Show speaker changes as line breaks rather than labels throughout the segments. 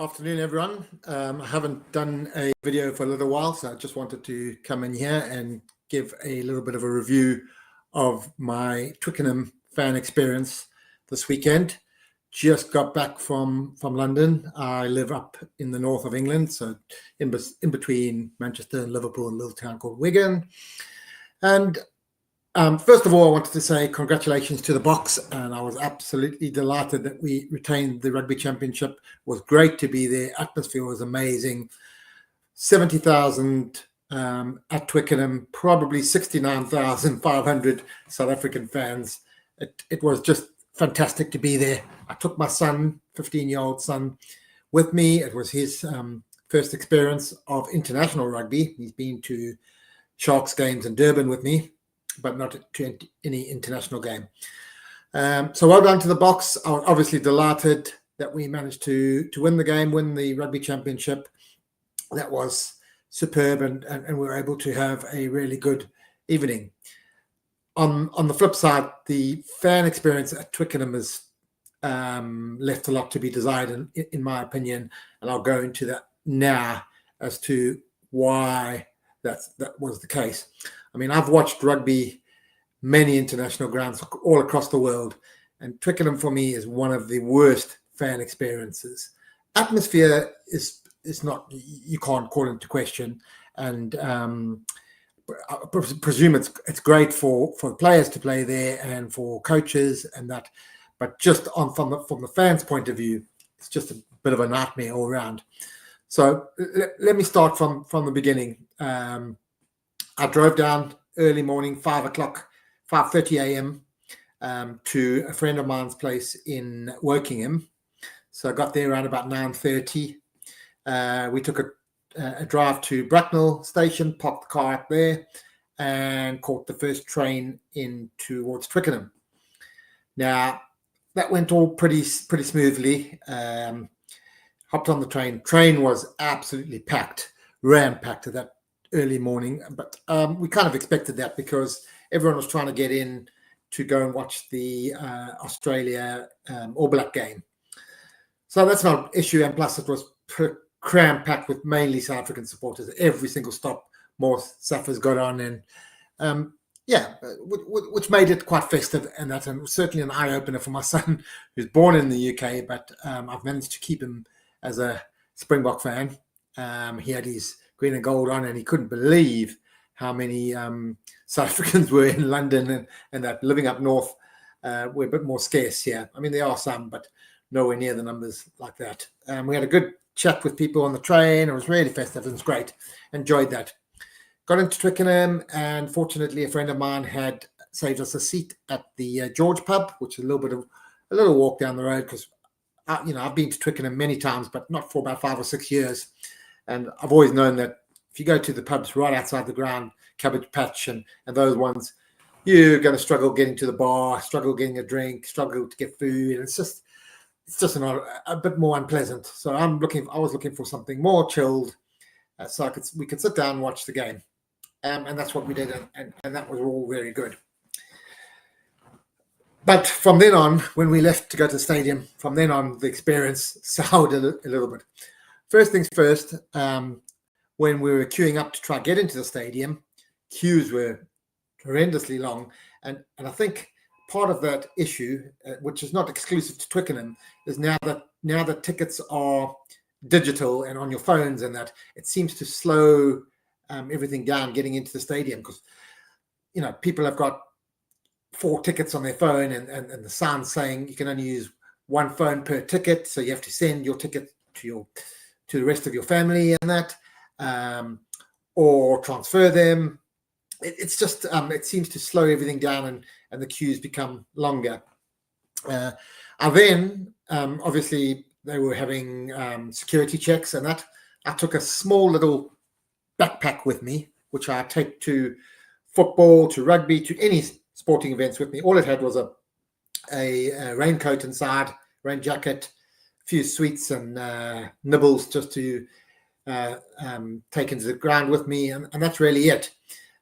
Afternoon, everyone. I haven't done a video for a little while, so I just wanted to come in here and give a little bit of a review of my Twickenham Fan Experience this weekend. Just got back from London. I live up in the north of England, so in between Manchester and Liverpool, a little town called Wigan. And first of all, I wanted to say congratulations to the Boks, and I was absolutely delighted that we retained the Rugby Championship. It was great to be there. Atmosphere was amazing. 70,000 at Twickenham, probably 69,500 South African fans. It was just fantastic to be there. I took my son, 15-year-old son, with me. It was his first experience of international rugby. He's been to Sharks games in Durban with me, but not to any international game. So well done to the Boks. I was obviously delighted that we managed to win the game, win the Rugby Championship. That was superb, and we were able to have a really good evening. On the flip side, the fan experience at Twickenham has left a lot to be desired, in my opinion, and I'll go into that now as to why that was the case. I mean, I've watched rugby many international grounds all across the world, and Twickenham for me is one of the worst fan experiences. Atmosphere is not, you can't call into question, and I presume it's great for players to play there and for coaches and that, but just from the fans' point of view, it's just a bit of a nightmare all around. So let me start from the beginning. I drove down early morning, 5:30 a.m. To a friend of mine's place in Wokingham. So I got there around about 9:30. We took a drive to Bracknell station, parked the car up there, and caught the first train in towards Twickenham. Now, that went all pretty smoothly. Hopped on the train. Train was absolutely packed, ram-packed at that early morning, but we kind of expected that because everyone was trying to get in to go and watch the Australia All Black game. So that's not an issue, and plus it was cram-packed with mainly South African supporters. Every single stop, more Saffers got on, and which made it quite festive, and that's certainly an eye-opener for my son, who's born in the UK, but I've managed to keep him as a Springbok fan. He had his green and gold on, and he couldn't believe how many South Africans were in London, and that living up north were a bit more scarce here. I mean, there are some, but nowhere near the numbers like that. We had a good chat with people on the train. It was really festive. It was great. Enjoyed that. Got into Twickenham, and fortunately, a friend of mine had saved us a seat at the George pub, which is a little walk down the road, because I've been to Twickenham many times, but not for about 5 or 6 years. And I've always known that if you go to the pubs right outside the ground, Cabbage Patch and those ones, you're going to struggle getting to the bar, struggle getting a drink, struggle to get food. And it's just a bit more unpleasant. So I was looking for something more chilled, so we could sit down and watch the game. And that's what we did, and that was all very good. But from then on, when we left to go to the stadium, from then on, the experience soured a little bit. First things first, when we were queuing up to try and get into the stadium, queues were horrendously long. And I think part of that issue, which is not exclusive to Twickenham, is now that tickets are digital and on your phones, and that it seems to slow everything down getting into the stadium, because people have got 4 tickets on their phone, and the sign's saying you can only use 1 phone per ticket, so you have to send your ticket to the rest of your family and that, or transfer them. It's just it seems to slow everything down, and the queues become longer. And then obviously they were having security checks, and that I took a small little backpack with me, which I take to football, to rugby, to any sporting events with me. All it had was a raincoat inside, rain jacket, a few sweets and nibbles just to take into the ground with me, and that's really it.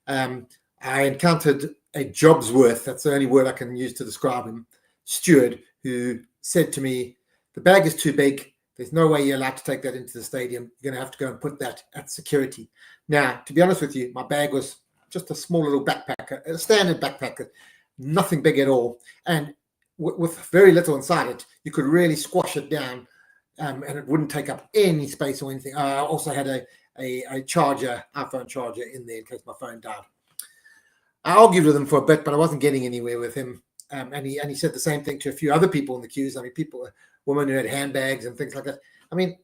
I encountered a job's worth, that's the only word I can use to describe him, steward, who said to me, "The bag is too big, There's no way you're allowed to take that into the stadium. You're going to have to go and put that at security. Now, to be honest with you, my bag was just a small little backpack, a standard backpack, nothing big at all. And with very little inside it, you could really squash it down, and it wouldn't take up any space or anything. I also had a charger, iPhone charger in there in case my phone died. I argued with him for a bit, but I wasn't getting anywhere with him. And he said the same thing to a few other people in the queues. I mean, women who had handbags and things like that. I mean,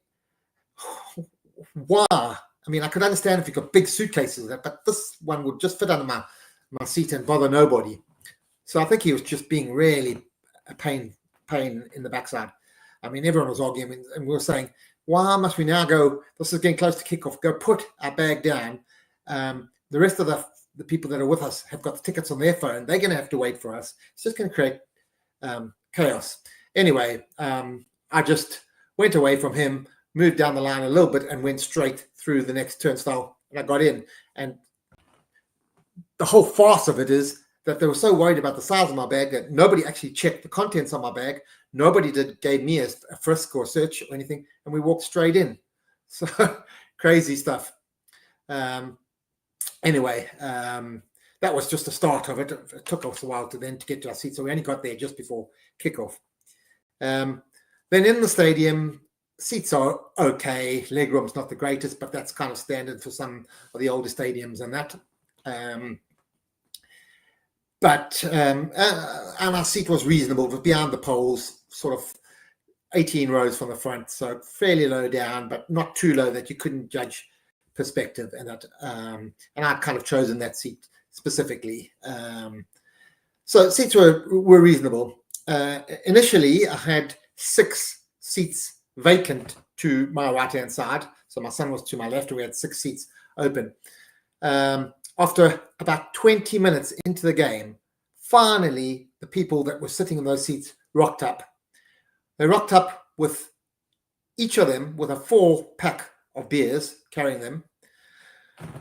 why? I mean, I could understand if you got big suitcases, but this one would just fit under my seat and bother nobody. So I think he was just being really a pain in the backside. I mean, everyone was arguing, and we were saying, why must we now go? This is getting close to kickoff. Go put our bag down. The rest of the people that are with us have got the tickets on their phone. They're going to have to wait for us. It's just going to create chaos. Anyway, I just went away from him, moved down the line a little bit, and went straight through the next turnstile. And I got in. And the whole farce of it is that they were so worried about the size of my bag that nobody actually checked the contents of my bag. Nobody gave me a frisk or search or anything. And we walked straight in. So crazy stuff. Anyway, that was just the start of it. It took us a while to get to our seats. So we only got there just before kickoff. Then in the stadium, seats are okay. Legroom's not the greatest, but that's kind of standard for some of the older stadiums and that. And our seat was reasonable. It was behind the poles, sort of 18 rows from the front. So fairly low down, but not too low that you couldn't judge perspective. And that, and I'd kind of chosen that seat specifically. So seats were reasonable. Initially, I had 6 seats vacant to my right-hand side. So my son was to my left, and we had 6 seats open. After about 20 minutes into the game, finally, the people that were sitting in those seats rocked up. They rocked up with each of them with a 4-pack of beers, carrying them.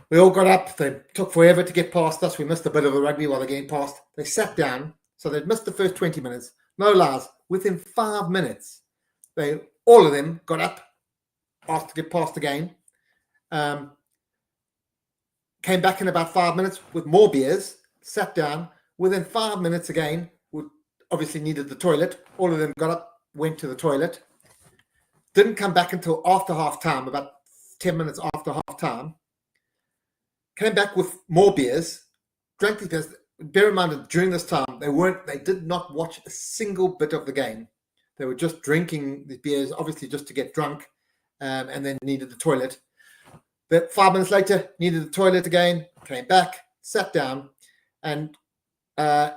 We all got up. They took forever to get past us. We missed a bit of the rugby while they're getting past. They sat down. So they'd missed the first 20 minutes. No lies. Within 5 minutes, all of them got up, asked to get past the game. Came back in about 5 minutes with more beers, sat down. Within 5 minutes again, obviously needed the toilet. All of them got up, went to the toilet. Didn't come back until after half time, about 10 minutes after half time. Came back with more beers, drank the beers. Bear in mind that during this time, they did not watch a single bit of the game. They were just drinking the beers, obviously just to get drunk, and then needed the toilet. But 5 minutes later, needed the toilet again, came back, sat down, and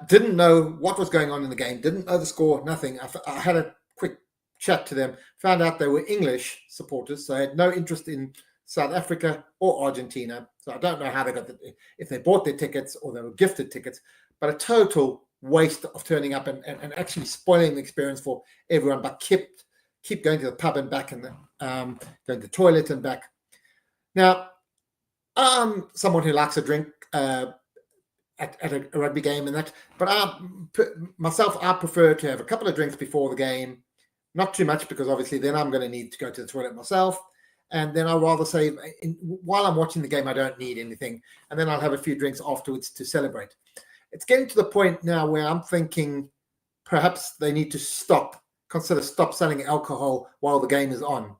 didn't know what was going on in the game, didn't know the score, nothing. I had a quick chat to them, found out they were English supporters, so I had no interest in South Africa or Argentina. So I don't know how they got if they bought their tickets or they were gifted tickets, but a total waste of turning up and actually spoiling the experience for everyone, but keep going to the pub and back and going to the toilet and back. Now, I'm someone who likes a drink at a rugby game and that, but I prefer to have a couple of drinks before the game, not too much because obviously then I'm going to need to go to the toilet myself. And then I'll rather say, while I'm watching the game, I don't need anything. And then I'll have a few drinks afterwards to celebrate. It's getting to the point now where I'm thinking perhaps they need to stop selling alcohol while the game is on.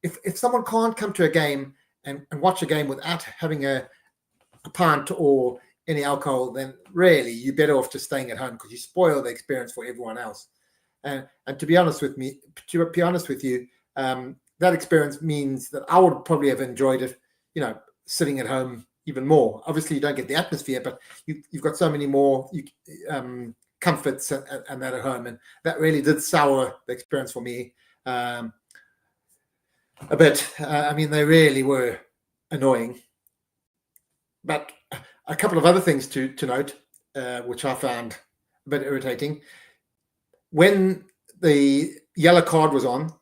If someone can't come to a game and watch a game without having a pint or any alcohol, then really you're better off just staying at home because you spoil the experience for everyone else. And to be honest with you, that experience means that I would probably have enjoyed it, sitting at home even more. Obviously, you don't get the atmosphere, but you've got so many more comforts and that at home. And that really did sour the experience for me a bit. I mean, they really were annoying. But a couple of other things to note, which I found a bit irritating. When the yellow card was on,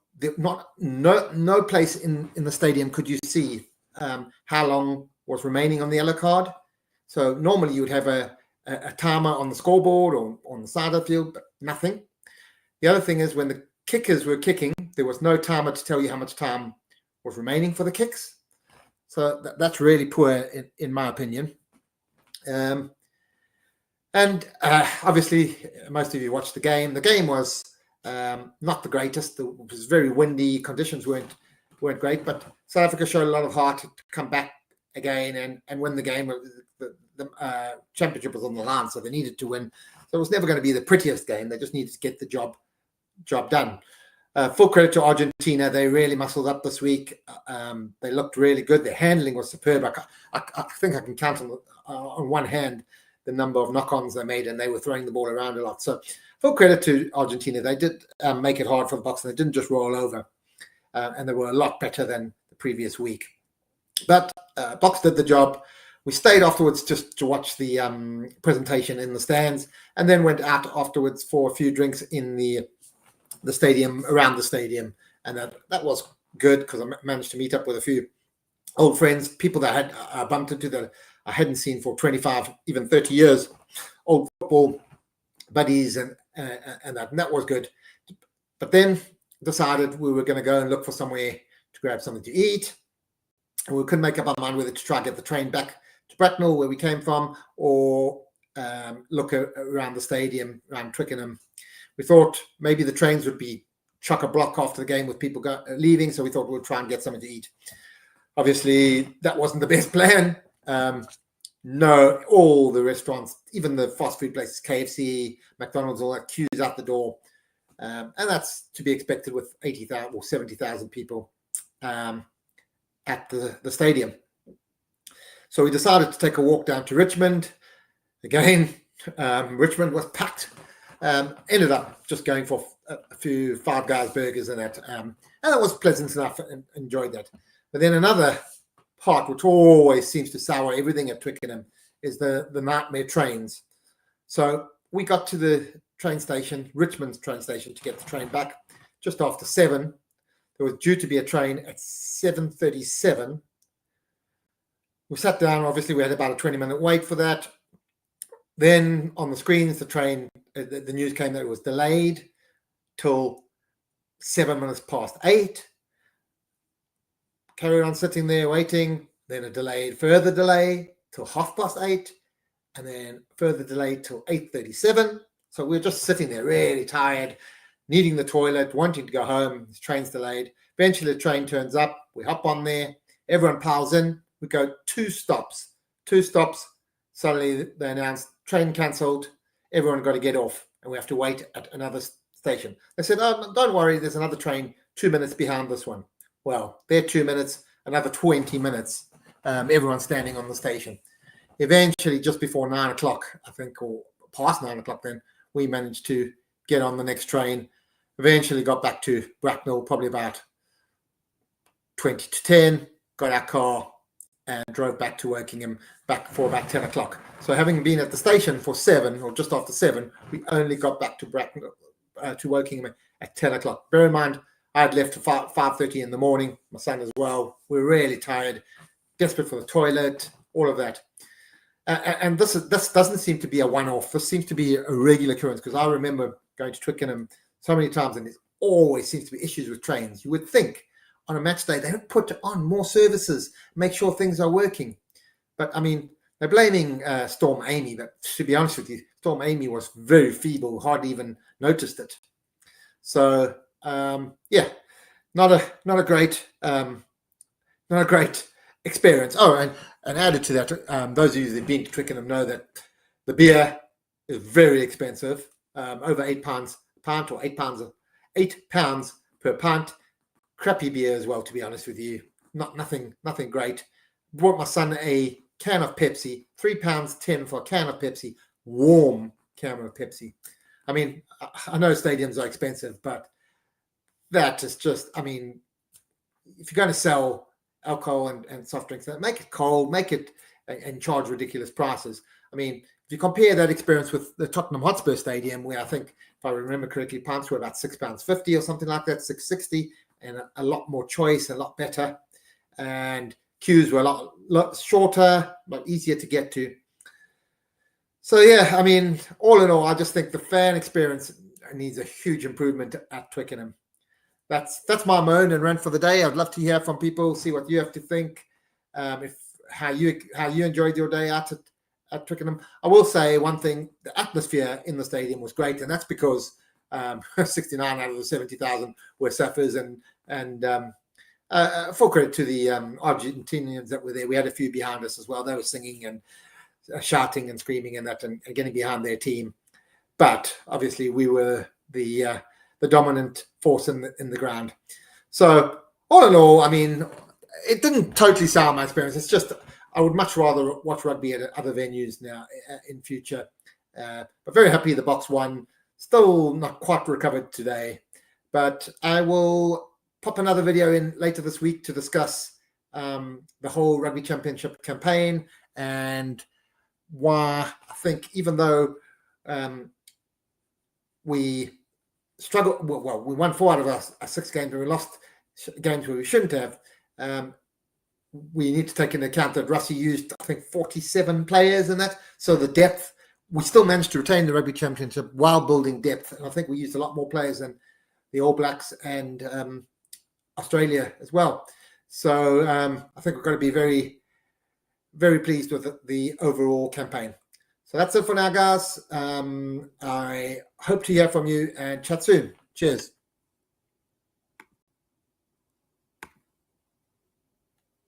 no place in the stadium could you see how long was remaining on the yellow card. So normally you would have a timer on the scoreboard or on the side of the field, but nothing. The other thing is when the kickers were kicking, there was no timer to tell you how much time was remaining for the kicks. So that's really poor, in my opinion. And obviously, most of you watched the game. The game was not the greatest. It was very windy. Conditions weren't great. But South Africa showed a lot of heart to come back again and win the game. The championship was on the line, so they needed to win. So it was never going to be the prettiest game. They just needed to get the job done. Full credit to Argentina. They really muscled up this week. They looked really good. Their handling was superb. I think I can count on one hand the number of knock-ons they made, and they were throwing the ball around a lot. So full credit to Argentina. They did make it hard for the Boks, and they didn't just roll over. And they were a lot better than the previous week. But Boks did the job. We stayed afterwards just to watch the presentation in the stands, and then went out afterwards for a few drinks in the stadium, around the stadium. And that was good because I managed to meet up with a few old friends, people that I had bumped into that I hadn't seen for 25, even 30 years, old football buddies, and that was good. But then decided we were going to go and look for somewhere to grab something to eat. And we couldn't make up our mind whether to try and get the train back to Bracknell, where we came from, or look around the stadium, around Twickenham. We thought maybe the trains would be chock-a-block after the game with people leaving, so we thought we'd try and get something to eat. Obviously, that wasn't the best plan. No, all the restaurants, even the fast food places, KFC, McDonald's, all that, queues out the door. And that's to be expected with 80,000 or 70,000 people at the stadium. So we decided to take a walk down to Richmond. Again, Richmond was packed. Ended up just going for a few Five Guys burgers and that. And it was pleasant enough and enjoyed that. But then another part which always seems to sour everything at Twickenham is the nightmare trains. So we got to the train station, Richmond's train station, to get the train back just after 7. There was due to be a train at 7:37. We sat down. Obviously, we had about a 20-minute wait for that. Then on the screens, the train, the news came that it was delayed till 7 minutes past 8. Carry on sitting there waiting. Then a further delay till 8:30, and then further delay till 8:37. So we were just sitting there, really tired, needing the toilet, wanting to go home. The train's delayed. Eventually, the train turns up. We hop on there. Everyone piles in. We go 2 stops. 2 stops. Suddenly, they announced train cancelled. Everyone got to get off, and we have to wait at another station. They said, "Oh, don't worry. There's another train 2 minutes behind this one." Well, they're 2 minutes, another 20 minutes. Everyone's standing on the station. Eventually, just before 9 o'clock, I think, or past 9 o'clock, then we managed to get on the next train. Eventually got back to Bracknell, probably about 20 to 10, got our car and drove back to Wokingham back for about 10 o'clock. So having been at the station for 7 or just after 7, we only got back to Bracknell, to Wokingham at 10 o'clock. Bear in mind, I had left at 5:30 in the morning, my son as well. We were really tired, desperate for the toilet, all of that. And this doesn't seem to be a one-off. This seems to be a regular occurrence, because I remember going to Twickenham so many times, and there always seems to be issues with trains. You would think on a match day they would put on more services, make sure things are working. But I mean, they're blaming Storm Amy. But to be honest with you, Storm Amy was very feeble, hardly even noticed it. So yeah, not a great experience. Oh, and added to that, those of you who've been to Twickenham know that the beer is very expensive, over £8 a pint, or £8 per pint. Crappy beer as well, to be honest with you. Nothing great. Bought my son a can of Pepsi, £3.10 for a can of Pepsi, warm can of Pepsi. I mean, I know stadiums are expensive, but that is just, I mean, if you're going to sell alcohol and soft drinks, make it cold, make it and charge ridiculous prices. I mean, if you compare that experience with the Tottenham Hotspur Stadium, where I think, if I remember correctly, pints were about £6.50 or something like that, £6.60, and a lot more choice, a lot better, and queues were a lot shorter, a lot easier to get to. So yeah, I mean, all in all, I just think the fan experience needs a huge improvement at Twickenham. That's my moan and rant for the day. I'd love to hear from people, see what you have to think, how you enjoyed your day out at Twickenham. I will say one thing: the atmosphere in the stadium was great, and that's because 69 out of the 70,000 were Saffers, and full credit to the Argentinians that were there. We had a few behind us as well. They were singing and shouting and screaming and that, and getting behind their team. But obviously, we were the dominant force in the ground. So all in all, I mean, it didn't totally sour my experience. It's just I would much rather watch rugby at other venues now in future. But very happy the Boks won. Still not quite recovered today, but I will pop another video in later this week to discuss the whole Rugby Championship campaign and why I think even though we struggled, well, we won 4 out of our 6 games and we lost games where we shouldn't have. We need to take into account that Russie used, I think, 47 players in that. So the depth, we still managed to retain the Rugby Championship while building depth. And I think we used a lot more players than the All Blacks and Australia as well. So I think we've got to be very, very pleased with the overall campaign. So that's it for now, guys. I hope to hear from you and chat soon. Cheers.